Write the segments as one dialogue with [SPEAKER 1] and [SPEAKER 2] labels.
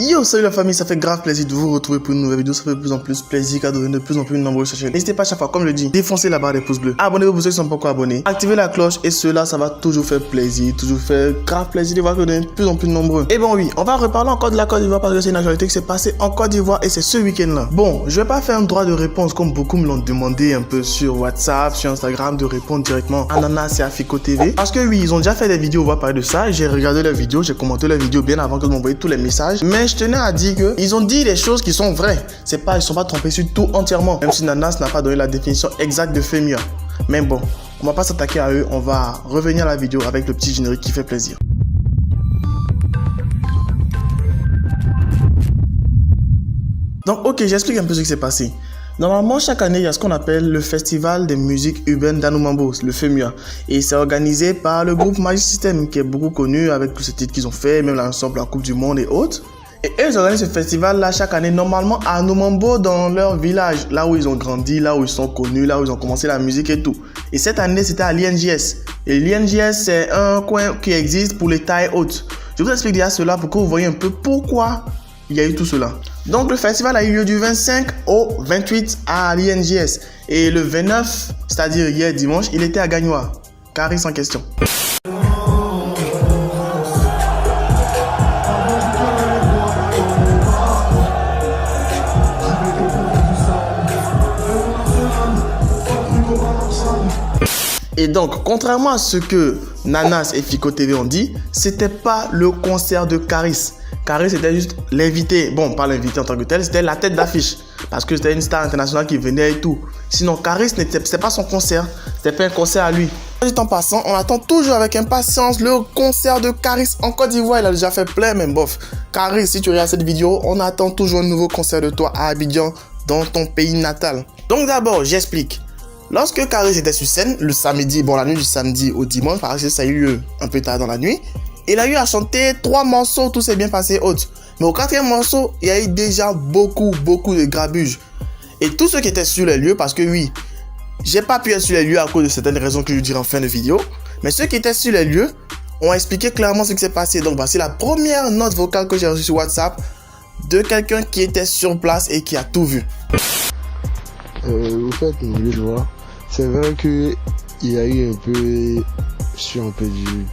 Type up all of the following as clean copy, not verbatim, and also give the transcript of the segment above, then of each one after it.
[SPEAKER 1] Yo, salut la famille, ça fait grave plaisir de vous retrouver pour une nouvelle vidéo. Ça fait de plus en plus plaisir car de plus en plus nombreux sur la chaîne. N'hésitez pas à chaque fois, comme je le dis, défoncez la barre des pouces bleus. Abonnez-vous pour ceux qui ne sont pas encore abonnés. Activez la cloche et cela, ça va toujours faire plaisir. Toujours faire grave plaisir de voir que vous êtes de plus en plus nombreux. Et bon, oui, on va reparler encore de la Côte d'Ivoire parce que c'est une actualité qui s'est passée en Côte d'Ivoire et c'est ce week-end-là. Bon, je vais pas faire un droit de réponse comme beaucoup me l'ont demandé un peu sur WhatsApp, sur Instagram, de répondre directement à Nanas et à Fico TV. Parce que oui, ils ont déjà fait des vidéos, on va parler de ça. J'ai regardé leurs vidéos, j'ai commenté leurs vidéos bien avant que vous m'envoyiez tous les messages. Mais je tenais à dire que ils ont dit des choses qui sont vraies. Ils sont pas trompés sur tout entièrement. Même si Nanas n'a pas donné la définition exacte de Femia. Mais bon, on va pas s'attaquer à eux. On va revenir à la vidéo avec le petit générique qui fait plaisir. Donc ok, j'explique un peu ce qui s'est passé. Normalement, chaque année, il y a ce qu'on appelle le Festival des musiques urbaines d'Anoumambo, le FEMUA. Et c'est organisé par le groupe Magic System, qui est beaucoup connu avec tous ces titres qu'ils ont fait, même l'ensemble la Coupe du Monde et autres. Et eux, ils organisent ce festival-là chaque année, normalement à Anoumambo, dans leur village, là où ils ont grandi, là où ils sont connus, là où ils ont commencé la musique et tout. Et cette année, c'était à l'INJS. Et l'INJS, c'est un coin qui existe pour les tailles hautes. Je vous explique déjà cela pour que vous voyez un peu pourquoi il y a eu tout cela. Donc le festival a eu lieu du 25 au 28 à l'INJS. Et le 29, c'est-à-dire hier dimanche, il était à Gagnoa. Caris en question. Et donc, contrairement à ce que Nanas et Fico TV ont dit, c'était pas le concert de Caris. Caris c'était juste l'invité, bon pas l'invité en tant que tel, c'était la tête d'affiche. Parce que c'était une star internationale qui venait et tout. Sinon Caris, c'était pas son concert, c'était pas un concert à lui. En passant, on attend toujours avec impatience le concert de Caris en Côte d'Ivoire. Il a déjà fait plein, même bof. Caris, si tu regardes cette vidéo, on attend toujours un nouveau concert de toi à Abidjan, dans ton pays natal. Donc d'abord, j'explique. Lorsque Caris était sur scène, le samedi, bon la nuit du samedi au dimanche, parce que ça a eu lieu un peu tard dans la nuit, il a eu à chanter 3 morceaux, tout s'est bien passé autres. Mais au 4e morceau, il y a eu déjà beaucoup de grabuge. Et tous ceux qui étaient sur les lieux, parce que oui, j'ai pas pu être sur les lieux à cause de certaines raisons que je dirai en fin de vidéo, mais ceux qui étaient sur les lieux ont expliqué clairement ce qui s'est passé. Donc voici la première note vocale que j'ai reçue sur WhatsApp de quelqu'un qui était sur place et qui a tout vu.
[SPEAKER 2] Au fait, je vois. C'est vrai que il y a eu un peu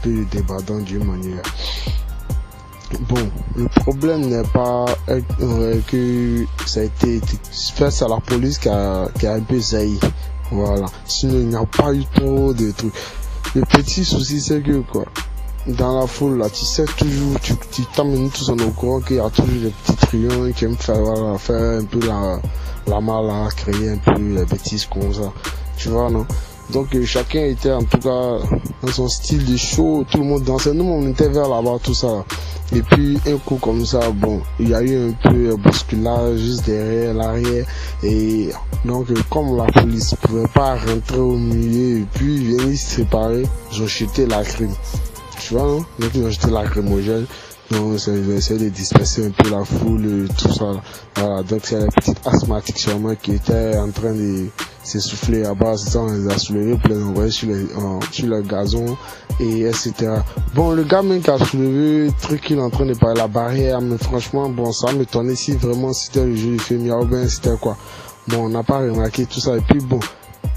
[SPEAKER 2] de débat d'une manière. Bon, le problème n'est pas que ça a été face à la police qui a un peu zaï. Voilà. Sinon, il n'y a pas eu trop de trucs. Le petit souci, c'est que quoi, dans la foule là, tu sais toujours, tu t'amènes tous en au courant qu'il y a toujours des petits trions qui aiment faire, voilà, faire un peu la malle, créer un peu les bêtises comme ça. Tu vois, non? Donc chacun était en tout cas dans son style de show, tout le monde dansait, nous on était vers là-bas, tout ça. Et puis un coup comme ça, bon, il y a eu un peu bousculage juste derrière, l'arrière. Et donc comme la police pouvait pas rentrer au milieu et puis ils viennent se séparer, ils ont jeté la crème. Tu vois, non? Donc ils ont jeté la lacrymogène. Donc ils ont essayé de disperser un peu la foule, tout ça. Voilà, donc c'est les petites asthmatiques sûrement qui étaient en train de s'essouffler à bas, ça on les a soulevés pour les envoyer sur le gazon et etc. Bon, le gars même qui a soulevé le truc, il est en train de parler la barrière, mais franchement bon, ça m'étonnait si vraiment c'était le jeu de Femia ou bien c'était quoi. Bon, on n'a pas remarqué tout ça et puis bon,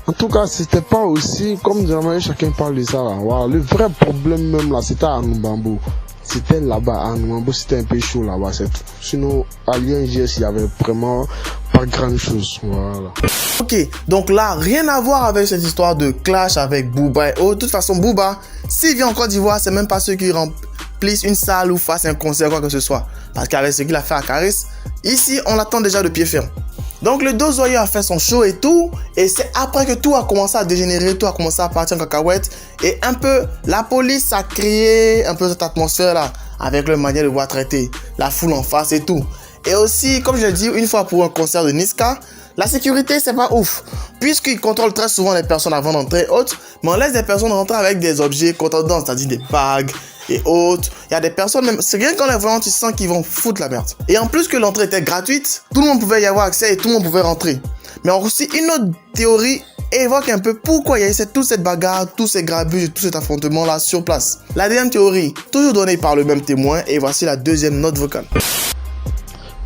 [SPEAKER 2] en tout cas c'était pas aussi comme jamais chacun parle de ça là. Voilà, le vrai problème même là c'était à Anoumambo. C'était là-bas, à Anoumambo, c'était un peu chaud là-bas, c'est tout. Sinon, à l'INJS, il y avait vraiment pas grand chose, voilà.
[SPEAKER 1] Ok, donc là, rien à voir avec cette histoire de clash avec Booba et autres. De toute façon, Booba, s'il vient en Côte d'Ivoire, c'est même pas ceux qui remplissent une salle ou fassent un concert, quoi que ce soit. Parce qu'avec ce qu'il a fait à Caris, ici, on l'attend déjà de pied ferme. Donc le Dozoyo a fait son show et tout, et c'est après que tout a commencé à dégénérer, tout a commencé à partir en cacahuète, et un peu, la police a créé un peu cette atmosphère là, avec leur manière de voir traiter la foule en face et tout. Et aussi, comme je l'ai dit, une fois pour un concert de Niska, la sécurité c'est pas ouf, puisqu'ils contrôlent très souvent les personnes avant d'entrer et autres, mais on laisse des personnes rentrer avec des objets contondants, c'est-à-dire des bagues et autres. Il y a des personnes, même, c'est rien qu'en les voyant, tu sens qu'ils vont foutre la merde. Et en plus que l'entrée était gratuite, tout le monde pouvait y avoir accès et tout le monde pouvait rentrer. Mais aussi, une autre théorie évoque un peu pourquoi il y a eu toute cette bagarre, tous ces grabuges et tout cet affrontement là sur place. La deuxième théorie, toujours donnée par le même témoin, et voici la deuxième note vocale.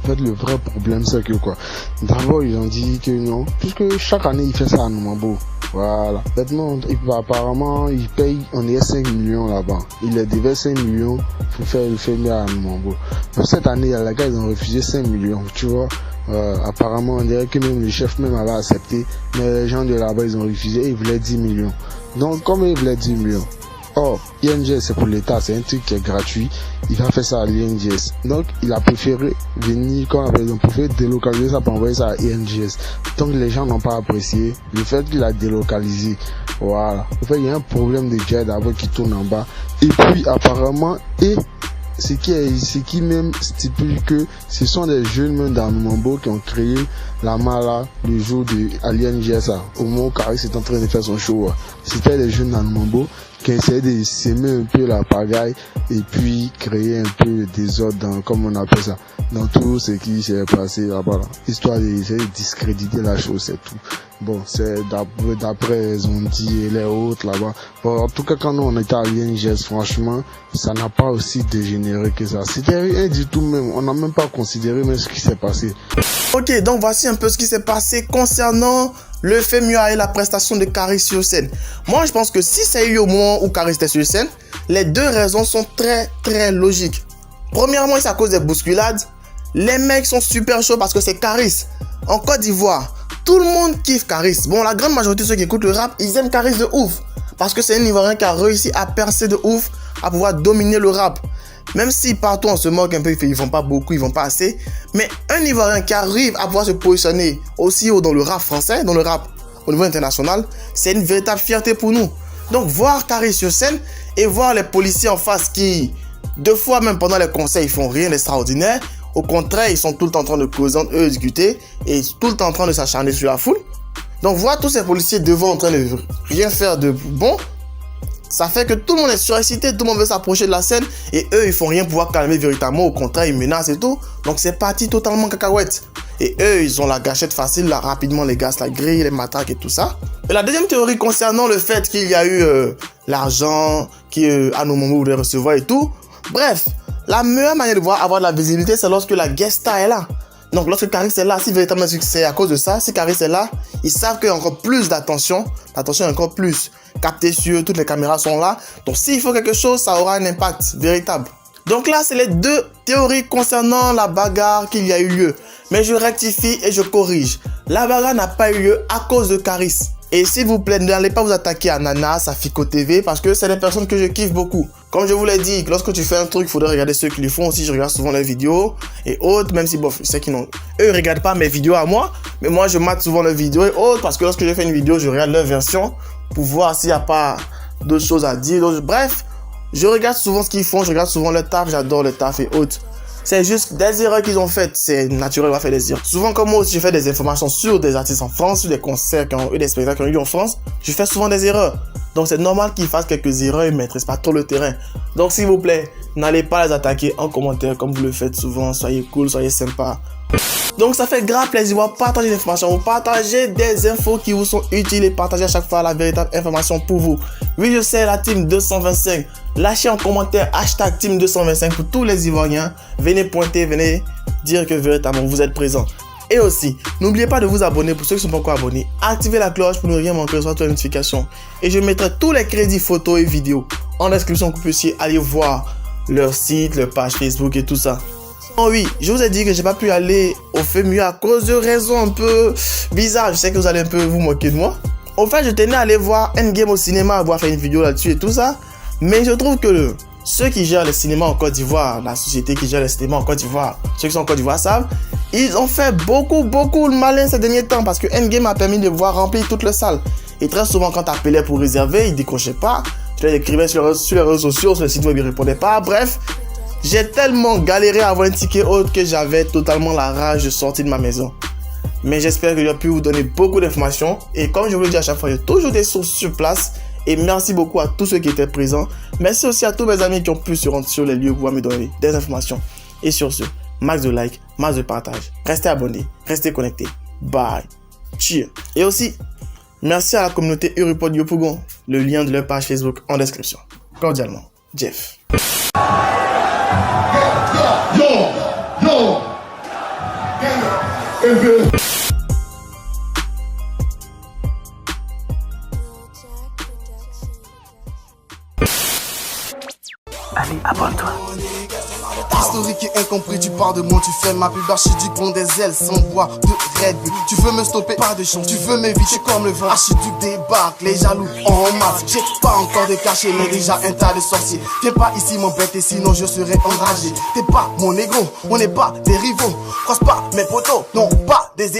[SPEAKER 2] En fait, le vrai problème, c'est que quoi? D'abord, ils ont dit que non, puisque chaque année, il fait ça à Numambo. Voilà. Maintenant, apparemment, il paye, on est 5 millions là-bas. Il leur devait 5 millions pour faire le film à Numambo. Mais cette année, les gars, ils ont refusé 5 millions, tu vois. Apparemment, on dirait que même le chef même avait accepté, mais les gens de là-bas, ils ont refusé et ils voulaient 10 millions. Donc, comme ils voulaient 10 millions, or, INGS, c'est pour l'État, c'est un truc qui est gratuit. Il va faire ça à l'INGS. Donc, il a préféré venir, comme ils ont préféré délocaliser ça pour envoyer ça à INGS. Donc, les gens n'ont pas apprécié le fait qu'il a délocalisé. Voilà. En fait, il y a un problème de jet d'abord qui tourne en bas. Et puis, apparemment, ce qui même stipule que ce sont des jeunes même dans Numambo qui ont créé la mala le jour de l'INGS. Au moment où Caris est en train de faire son show. C'était des jeunes dans Numambo qui essayaient de s'aimer un peu la pagaille et puis créer un peu de désordre dans, comme on appelle ça, dans tout ce qui s'est passé là-bas. Histoire d'essayer de discréditer la chose, c'est tout. Bon, c'est d'après ils ont dit les autres là-bas. Bon, en tout cas, quand nous on était à l'INGS, franchement, ça n'a pas aussi dégénéré que ça. C'était rien du tout même. On n'a même pas considéré même ce qui s'est passé.
[SPEAKER 1] Ok, donc voici un peu ce qui s'est passé concernant le FEMUA et la prestation de Caris sur scène. Moi, je pense que si ça a eu au moment où Caris était sur scène, les deux raisons sont très logiques. Premièrement, c'est à cause des bousculades. Les mecs sont super chauds parce que c'est Caris. En Côte d'Ivoire, tout le monde kiffe Caris. Bon, la grande majorité de ceux qui écoutent le rap, ils aiment Caris de ouf. Parce que c'est un Ivoirien qui a réussi à percer de ouf, à pouvoir dominer le rap. Même si partout on se moque un peu, ils vont pas beaucoup, ils vont pas assez. Mais un Ivoirien qui arrive à pouvoir se positionner aussi haut dans le rap français, dans le rap au niveau international, c'est une véritable fierté pour nous. Donc voir Caris sur scène et voir les policiers en face qui, deux fois même pendant les concerts, ils font rien d'extraordinaire. Au contraire, ils sont tout le temps en train de causer, eux discuter et tout le temps en train de s'acharner sur la foule. Donc voir tous ces policiers devant en train de rien faire de bon, ça fait que tout le monde est surexcité, tout le monde veut s'approcher de la scène et eux ils font rien pour pouvoir calmer véritablement, au contraire ils menacent et tout. Donc c'est parti totalement cacahuète. Et eux ils ont la gâchette facile, là rapidement les gaz, la grille, les matraques et tout ça. Et la deuxième théorie concernant le fait qu'il y a eu l'argent qui à nos moments voulait recevoir et tout. Bref, la meilleure manière de pouvoir avoir de la visibilité c'est lorsque la guest star est là. Donc lorsque Caris est là, si véritablement c'est à cause de ça, si Caris est là, ils savent qu'il y a encore plus d'attention, l'attention est encore plus captée sur eux, toutes les caméras sont là. Donc s'il faut quelque chose, ça aura un impact véritable. Donc là, c'est les deux théories concernant la bagarre qu'il y a eu lieu. Mais je rectifie et je corrige. La bagarre n'a pas eu lieu à cause de Caris. Et s'il vous plaît, n'allez pas vous attaquer à Nanas, à Fico TV, parce que c'est des personnes que je kiffe beaucoup. Comme je vous l'ai dit, lorsque tu fais un truc, il faudrait regarder ceux qui le font aussi. Je regarde souvent les vidéos et autres, même si, bof, ceux qui n'ont... Eux, ils ne regardent pas mes vidéos à moi, mais moi, je mate souvent leurs vidéos et autres, parce que lorsque je fais une vidéo, je regarde leur version pour voir s'il n'y a pas d'autres choses à dire. Donc, bref, je regarde souvent ce qu'ils font, je regarde souvent leur taf, j'adore leur taf et autres. C'est juste des erreurs qu'ils ont faites. C'est naturel, on va faire des erreurs. Souvent, comme moi aussi, je fais des informations sur des artistes en France, sur des concerts qui ont eu, des spectacles qui ont eu en France. Je fais souvent des erreurs. Donc, c'est normal qu'ils fassent quelques erreurs et ne maîtrisent pas trop le terrain. Donc, s'il vous plaît, n'allez pas les attaquer en commentaire comme vous le faites souvent. Soyez cool, soyez sympa. Donc, ça fait grave plaisir de partager des informations. Vous partagez des infos qui vous sont utiles et partagez à chaque fois la véritable information pour vous. Oui, je sais, la team 225. Lâchez en commentaire hashtag team 225 pour tous les Ivoiriens. Venez pointer, venez dire que véritablement vous êtes présents. Et aussi, n'oubliez pas de vous abonner pour ceux qui ne sont pas encore abonnés. Activez la cloche pour ne rien manquer, recevoir toutes les notifications. Et je mettrai tous les crédits photos et vidéos en description pour que vous puissiez aller voir leur site, leur page Facebook et tout ça. Oh oui, je vous ai dit que j'ai pas pu aller au FEMUA à cause de raisons un peu bizarres. Je sais que vous allez un peu vous moquer de moi. En fait, je tenais à aller voir Endgame au cinéma, avoir fait une vidéo là-dessus et tout ça. Mais je trouve que ceux qui gèrent le cinéma en Côte d'Ivoire, la société qui gère le cinéma en Côte d'Ivoire, ceux qui sont en Côte d'Ivoire savent, ils ont fait beaucoup le malin ces derniers temps parce que Endgame a permis de voir remplir toute la salle. Et très souvent, quand tu appelais pour réserver, ils décrochaient pas. Tu les écrivais sur les réseaux sociaux, sur le site web, ils répondaient pas. Bref, j'ai tellement galéré à avoir un ticket autre que j'avais totalement la rage de sortir de ma maison. Mais j'espère que j'ai pu vous donner beaucoup d'informations. Et comme je vous le dis à chaque fois, il y a toujours des sources sur place. Et merci beaucoup à tous ceux qui étaient présents. Merci aussi à tous mes amis qui ont pu se rendre sur les lieux pour me donner des informations. Et sur ce, max de like, max de partage. Restez abonnés, restez connectés. Bye. Cheers. Et aussi, merci à la communauté Europod Yopougon. Le lien de leur page Facebook en description. Cordialement, Jeff.
[SPEAKER 3] Yo,
[SPEAKER 1] Allez, abonne-toi.
[SPEAKER 3] Historique et incompris, tu parles de moi, tu fais ma pub, archiduc prend des ailes sans bois de Red Bull. Tu veux me stopper, pas de chance, tu veux m'éviter comme le vent. Archiduc débarque, les jaloux en masse. J'ai pas encore de cachet, mais déjà un tas de sorciers. Viens pas ici m'embêter, sinon je serai enragé. T'es pas mon négro, on n'est pas des rivaux. Croise pas mes potos, non pas des